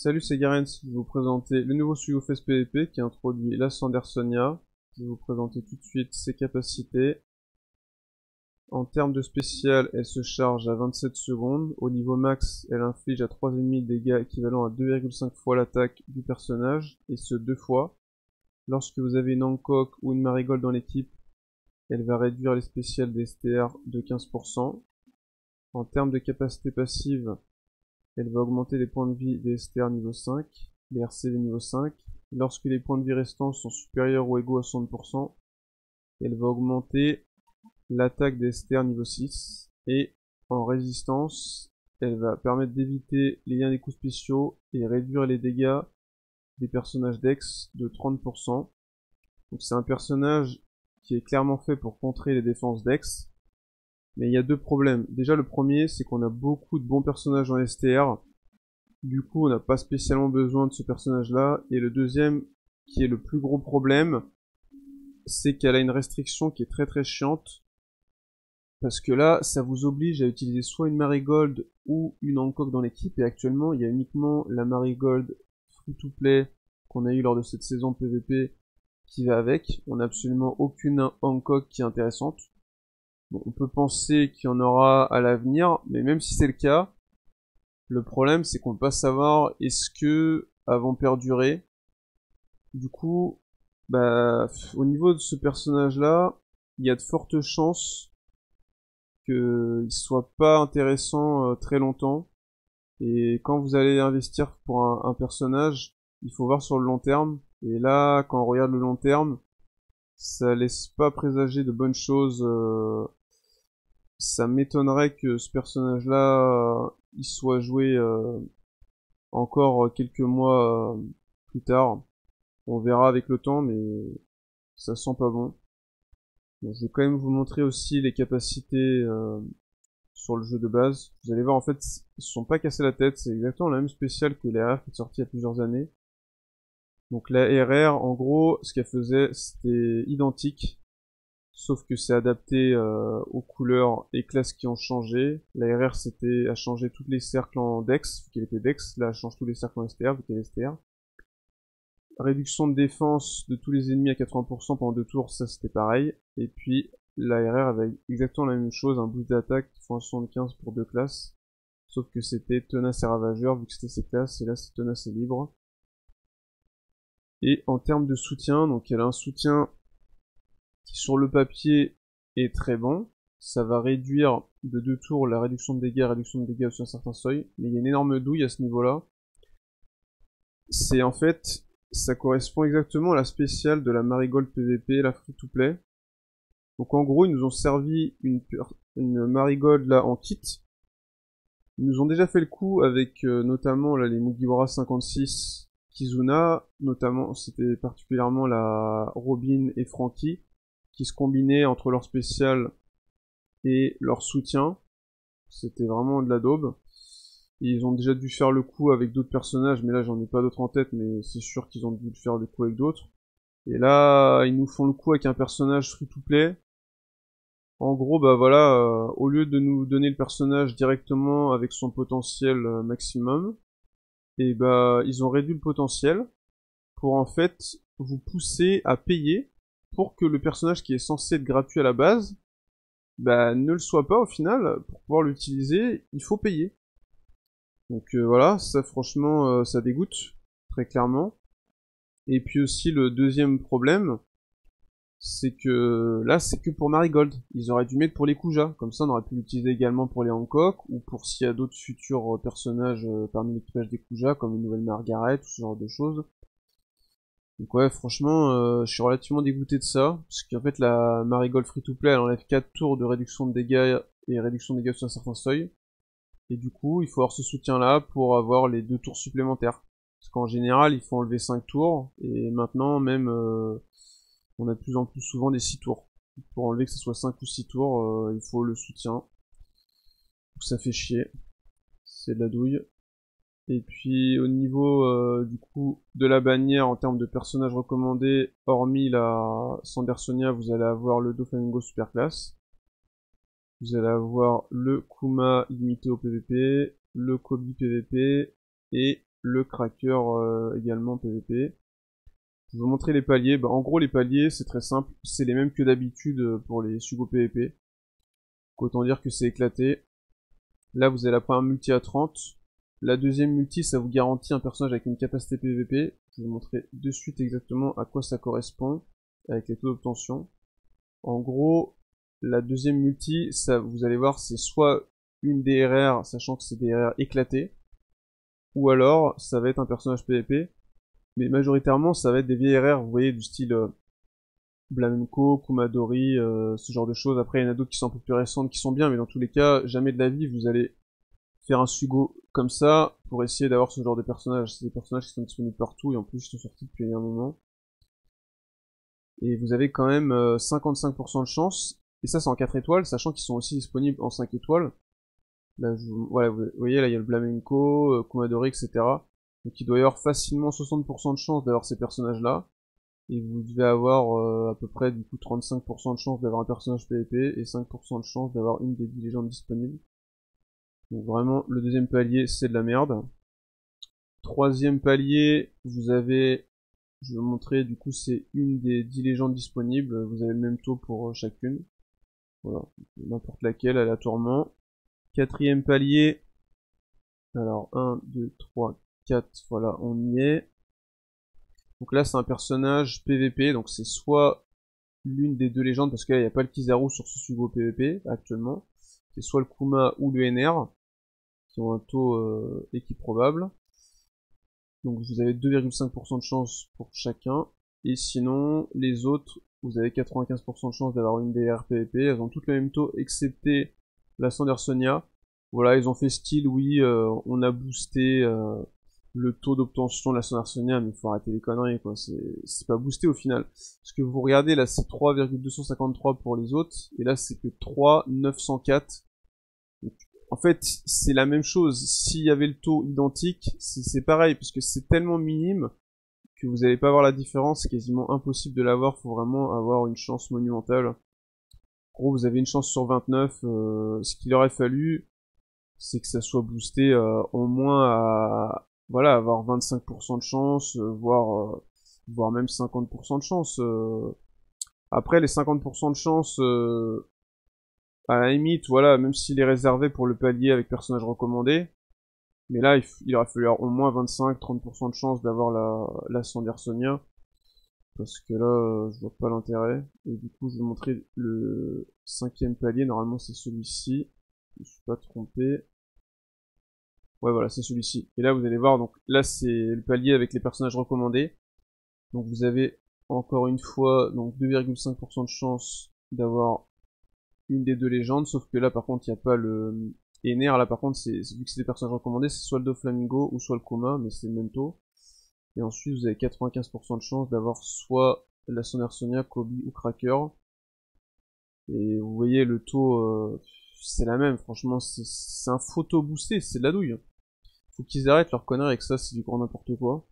Salut, c'est Garens, je vais vous présenter le nouveau Suyufest PvP qui introduit la Sandersonia. Je vais vous présenter tout de suite ses capacités. En termes de spécial, elle se charge à 27 secondes. Au niveau max, elle inflige à 3 ennemis des dégâts équivalents à 2,5 fois l'attaque du personnage, et ce 2 fois. Lorsque vous avez une Hancock ou une Marigold dans l'équipe, elle va réduire les spéciales des STR de 15%. En termes de capacité passive, elle va augmenter les points de vie des STR niveau 5, les RCV niveau 5. Lorsque les points de vie restants sont supérieurs ou égaux à 60%, elle va augmenter l'attaque des STR niveau 6. Et en résistance, elle va permettre d'éviter les liens des coups spéciaux et réduire les dégâts des personnages Dex de 30%. Donc c'est un personnage qui est clairement fait pour contrer les défenses Dex. Mais il y a deux problèmes. Déjà, le premier, c'est qu'on a beaucoup de bons personnages en STR. Du coup, on n'a pas spécialement besoin de ce personnage-là. Et le deuxième, qui est le plus gros problème, c'est qu'elle a une restriction qui est très très chiante. Parce que là, ça vous oblige à utiliser soit une Marigold ou une Hancock dans l'équipe. Et actuellement, il y a uniquement la Marigold free-to-play qu'on a eu lors de cette saison PvP qui va avec. On n'a absolument aucune Hancock qui est intéressante. Bon, on peut penser qu'il y en aura à l'avenir, mais même si c'est le cas, le problème c'est qu'on ne peut pas savoir est-ce que elles vont perdurer. Du coup, au niveau de ce personnage-là, il y a de fortes chances qu'il soit pas intéressant très longtemps. Et quand vous allez investir pour un personnage, il faut voir sur le long terme. Et là, quand on regarde le long terme, ça laisse pas présager de bonnes choses. Ça m'étonnerait que ce personnage-là, il soit joué encore quelques mois plus tard. On verra avec le temps, mais ça sent pas bon. Bon, je vais quand même vous montrer aussi les capacités sur le jeu de base. Vous allez voir, en fait, ils se sont pas cassés la tête. C'est exactement la même spéciale que la RR qui est sortie il y a plusieurs années. Donc la RR, en gros, ce qu'elle faisait, c'était identique. Sauf que c'est adapté aux couleurs et classes qui ont changé. La RR a changé tous les cercles en Dex, vu qu'elle était Dex. Là, elle change tous les cercles en STR, vu qu'elle est STR. Réduction de défense de tous les ennemis à 80% pendant 2 tours, ça c'était pareil. Et puis la RR avait exactement la même chose, un boost d'attaque qui font un 75 pour 2 classes. Sauf que c'était tenace et ravageur, vu que c'était ses classes, et là c'est tenace et libre. Et en termes de soutien, donc elle a un soutien qui sur le papier est très bon. Ça va réduire de 2 tours la réduction de dégâts au-dessus d'un certain seuil, mais il y a une énorme douille à ce niveau-là. C'est en fait, ça correspond exactement à la spéciale de la Marigold PvP, la free-to-play. Donc en gros, ils nous ont servi une Marigold là en kit. Ils nous ont déjà fait le coup avec notamment là, les Mugiwara 56 Kizuna, notamment c'était particulièrement la Robin et Frankie, qui se combinaient entre leur spécial et leur soutien. C'était vraiment de la daube. Et ils ont déjà dû faire le coup avec d'autres personnages, mais là j'en ai pas d'autres en tête, mais c'est sûr qu'ils ont dû faire le coup avec d'autres. Et là, ils nous font le coup avec un personnage free-to-play. En gros, bah voilà, au lieu de nous donner le personnage directement avec son potentiel maximum, et bah ils ont réduit le potentiel pour en fait vous pousser à payer pour que le personnage qui est censé être gratuit à la base, bah ne le soit pas au final. Pour pouvoir l'utiliser, il faut payer. Donc voilà, ça franchement, ça dégoûte, très clairement. Et puis aussi le deuxième problème, c'est que là c'est que pour Marigold. Ils auraient dû mettre pour les Kuja, comme ça on aurait pu l'utiliser également pour les Hancock, ou pour s'il y a d'autres futurs personnages parmi l'équipage des Kuja, comme une nouvelle Margaret, ou ce genre de choses. Donc ouais, franchement, je suis relativement dégoûté de ça, parce qu'en fait la Marigold free-to-play, elle enlève 4 tours de réduction de dégâts et réduction de dégâts sur un certain seuil. Et du coup, il faut avoir ce soutien-là pour avoir les 2 tours supplémentaires. Parce qu'en général, il faut enlever 5 tours, et maintenant, même, on a de plus en plus souvent des 6 tours. Pour enlever que ce soit 5 ou 6 tours, il faut le soutien. Donc ça fait chier. C'est de la douille. Et puis, au niveau, du coup, de la bannière, en termes de personnages recommandés, hormis la Sandersonia, vous allez avoir le Doflamingo Superclass. Vous allez avoir le Kuma limité au PVP, le Kobe PVP et le cracker également PVP. Je vais vous montrer les paliers. Bah, en gros, les paliers, c'est très simple. C'est les mêmes que d'habitude pour les Sugo PVP. Autant dire que c'est éclaté. Là, vous avez la première multi à 30. La deuxième multi, ça vous garantit un personnage avec une capacité PVP. Je vais vous montrer de suite exactement à quoi ça correspond, avec les taux d'obtention. En gros, la deuxième multi, ça, vous allez voir, c'est soit une DRR, sachant que c'est DRR éclaté, ou alors, ça va être un personnage PVP, mais majoritairement, ça va être des VRR, vous voyez, du style Blamenko, Kumadori, ce genre de choses. Après, il y en a d'autres qui sont un peu plus récentes, qui sont bien, mais dans tous les cas, jamais de la vie, vous allez faire un Sugo comme ça, pour essayer d'avoir ce genre de personnages. C'est des personnages qui sont disponibles partout, et en plus, ils sont sortis depuis un moment. Et vous avez quand même 55% de chance, et ça c'est en 4 étoiles, sachant qu'ils sont aussi disponibles en 5 étoiles. Là, voilà, vous voyez, là il y a le Blamenko, Kumadori, etc. Donc il doit y avoir facilement 60% de chance d'avoir ces personnages-là. Et vous devez avoir à peu près du coup 35% de chance d'avoir un personnage PVP et 5% de chance d'avoir une des 10 légendes disponibles. Donc vraiment, le deuxième palier, c'est de la merde. Troisième palier, vous avez, je vais vous montrer, du coup c'est une des 10 légendes disponibles, vous avez le même taux pour chacune. Voilà, n'importe laquelle, aléatoirement. Quatrième palier, alors 1, 2, 3, 4, voilà, on y est. Donc là c'est un personnage PVP, donc c'est soit l'une des deux légendes, parce que là il n'y a pas le Kizaru sur ce Sugo PVP actuellement, c'est soit le Kuma ou le NR, qui ont un taux équiprobable. Donc vous avez 2,5% de chance pour chacun, et sinon les autres, vous avez 95% de chance d'avoir une DR PVP, elles ont toutes le même taux, excepté la Sandersonia. Voilà, ils ont fait style, oui, on a boosté le taux d'obtention de la Sandersonia, mais faut arrêter les conneries, quoi, c'est pas boosté au final. Parce que vous regardez, là c'est 3,253 pour les autres, et là c'est que 3,904. Donc, en fait, c'est la même chose. S'il y avait le taux identique, c'est pareil, parce que c'est tellement minime que vous n'allez pas voir la différence, c'est quasiment impossible de l'avoir, faut vraiment avoir une chance monumentale. En gros, vous avez une chance sur 29, ce qu'il aurait fallu, c'est que ça soit boosté au moins à, voilà, avoir 25% de chance, voire même 50% de chance. Après, les 50% de chance, à la limite, voilà, même s'il est réservé pour le palier avec personnage recommandé, mais là, il aurait fallu avoir au moins 25-30% de chance d'avoir la Sandersonia, parce que là, je vois pas l'intérêt. Et du coup, je vais montrer le cinquième palier, normalement c'est celui-ci, je me suis pas trompé. Ouais, voilà, c'est celui-ci. Et là, vous allez voir, donc là, c'est le palier avec les personnages recommandés. Donc vous avez, encore une fois, donc 2,5% de chance d'avoir une des deux légendes, sauf que là, par contre, il n'y a pas le NR. Là, par contre, vu que c'est des personnages recommandés, c'est soit le Doflamingo ou soit le Kuma, mais c'est le même taux. Et ensuite, vous avez 95% de chance d'avoir soit la Sandersonia, Kobe ou Cracker. Et vous voyez, le taux, c'est la même, franchement, c'est un photo boosté, c'est de la douille. Faut qu'ils arrêtent leur connerie avec ça, c'est du grand n'importe quoi.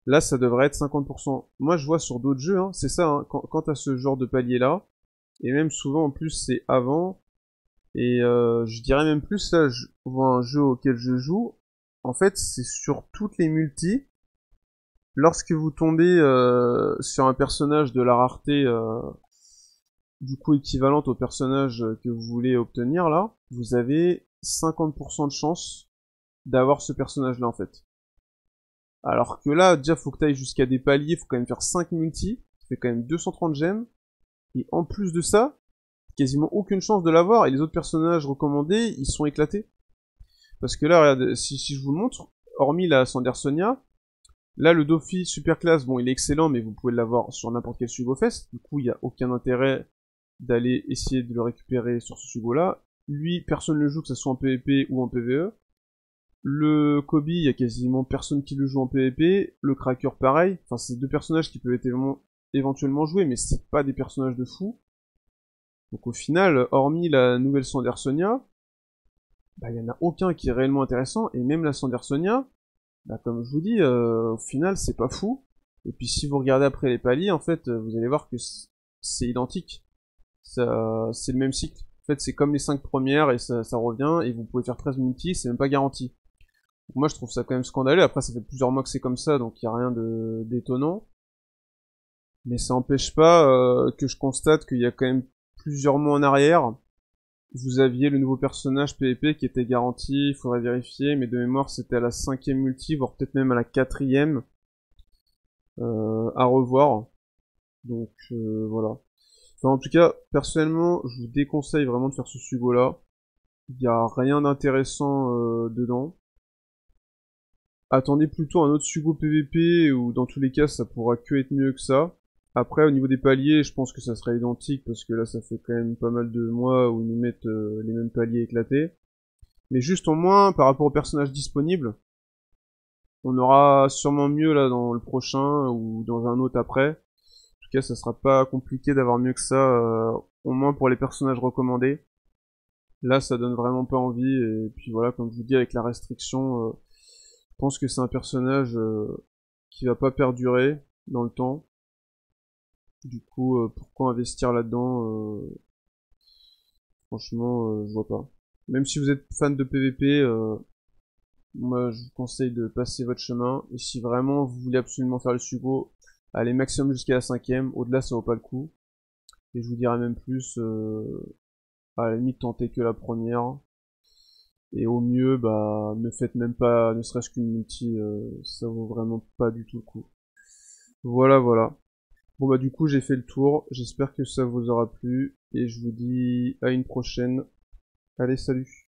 Là, ça devrait être 50%. Moi, je vois sur d'autres jeux, hein, c'est ça, hein, quand t'as ce genre de palier-là, et même souvent, en plus, c'est avant, et je dirais même plus, là, je vois un jeu auquel je joue, en fait, c'est sur toutes les multis, lorsque vous tombez sur un personnage de la rareté, du coup équivalente au personnage que vous voulez obtenir, là, vous avez 50% de chance d'avoir ce personnage-là, en fait. Alors que là, déjà, faut que t'ailles jusqu'à des paliers, faut quand même faire 5 multis, ça fait quand même 230 gemmes, et en plus de ça, quasiment aucune chance de l'avoir, et les autres personnages recommandés, ils sont éclatés. Parce que là, regardez, si je vous le montre, hormis la Sandersonia, là, le Dofi super classe, bon, il est excellent, mais vous pouvez l'avoir sur n'importe quel Sugo Fest, du coup, il n'y a aucun intérêt d'aller essayer de le récupérer sur ce Sugo-là. Lui, personne ne le joue, que ce soit en PvP ou en PvE. Le Kobe, il y a quasiment personne qui le joue en PvP. Le Cracker, pareil. Enfin, c'est deux personnages qui peuvent être éventuellement joués, mais c'est pas des personnages de fou. Donc au final, hormis la nouvelle Sandersonia, bah il y en a aucun qui est réellement intéressant, et même la Sandersonia, bah comme je vous dis, au final c'est pas fou. Et puis si vous regardez après les paliers, en fait, vous allez voir que c'est identique. C'est le même cycle. En fait, c'est comme les 5 premières, et ça revient, et vous pouvez faire 13 multi, c'est même pas garanti. Moi je trouve ça quand même scandaleux, après ça fait plusieurs mois que c'est comme ça, donc il y a rien de d'étonnant. Mais ça n'empêche pas que je constate qu'il y a quand même plusieurs mois en arrière, vous aviez le nouveau personnage PvP qui était garanti, il faudrait vérifier, mais de mémoire c'était à la 5e multi, voire peut-être même à la 4e, à revoir. Donc voilà. Enfin, en tout cas, personnellement, je vous déconseille vraiment de faire ce sugo là. Il n'y a rien d'intéressant dedans. Attendez plutôt un autre sugo PvP, ou dans tous les cas ça pourra que être mieux que ça. Après, au niveau des paliers, je pense que ça sera identique, parce que là ça fait quand même pas mal de mois où ils nous mettent les mêmes paliers éclatés. Mais juste au moins, par rapport aux personnages disponibles, on aura sûrement mieux là dans le prochain, ou dans un autre après. En tout cas, ça sera pas compliqué d'avoir mieux que ça, au moins pour les personnages recommandés. Là, ça donne vraiment pas envie, et puis voilà, comme je vous dis, avec la restriction, je pense que c'est un personnage qui va pas perdurer dans le temps. Du coup, pourquoi investir là-dedans franchement, je vois pas. Même si vous êtes fan de PvP, moi je vous conseille de passer votre chemin. Et si vraiment vous voulez absolument faire le sugo, allez maximum jusqu'à la 5e. Au-delà, ça vaut pas le coup. Et je vous dirais même plus, à la limite, tentez que la première. Et au mieux, bah, ne faites même pas, ne serait-ce qu'une multi, ça vaut vraiment pas du tout le coup. Voilà, voilà. Bon bah du coup j'ai fait le tour, j'espère que ça vous aura plu, et je vous dis à une prochaine. Allez, salut!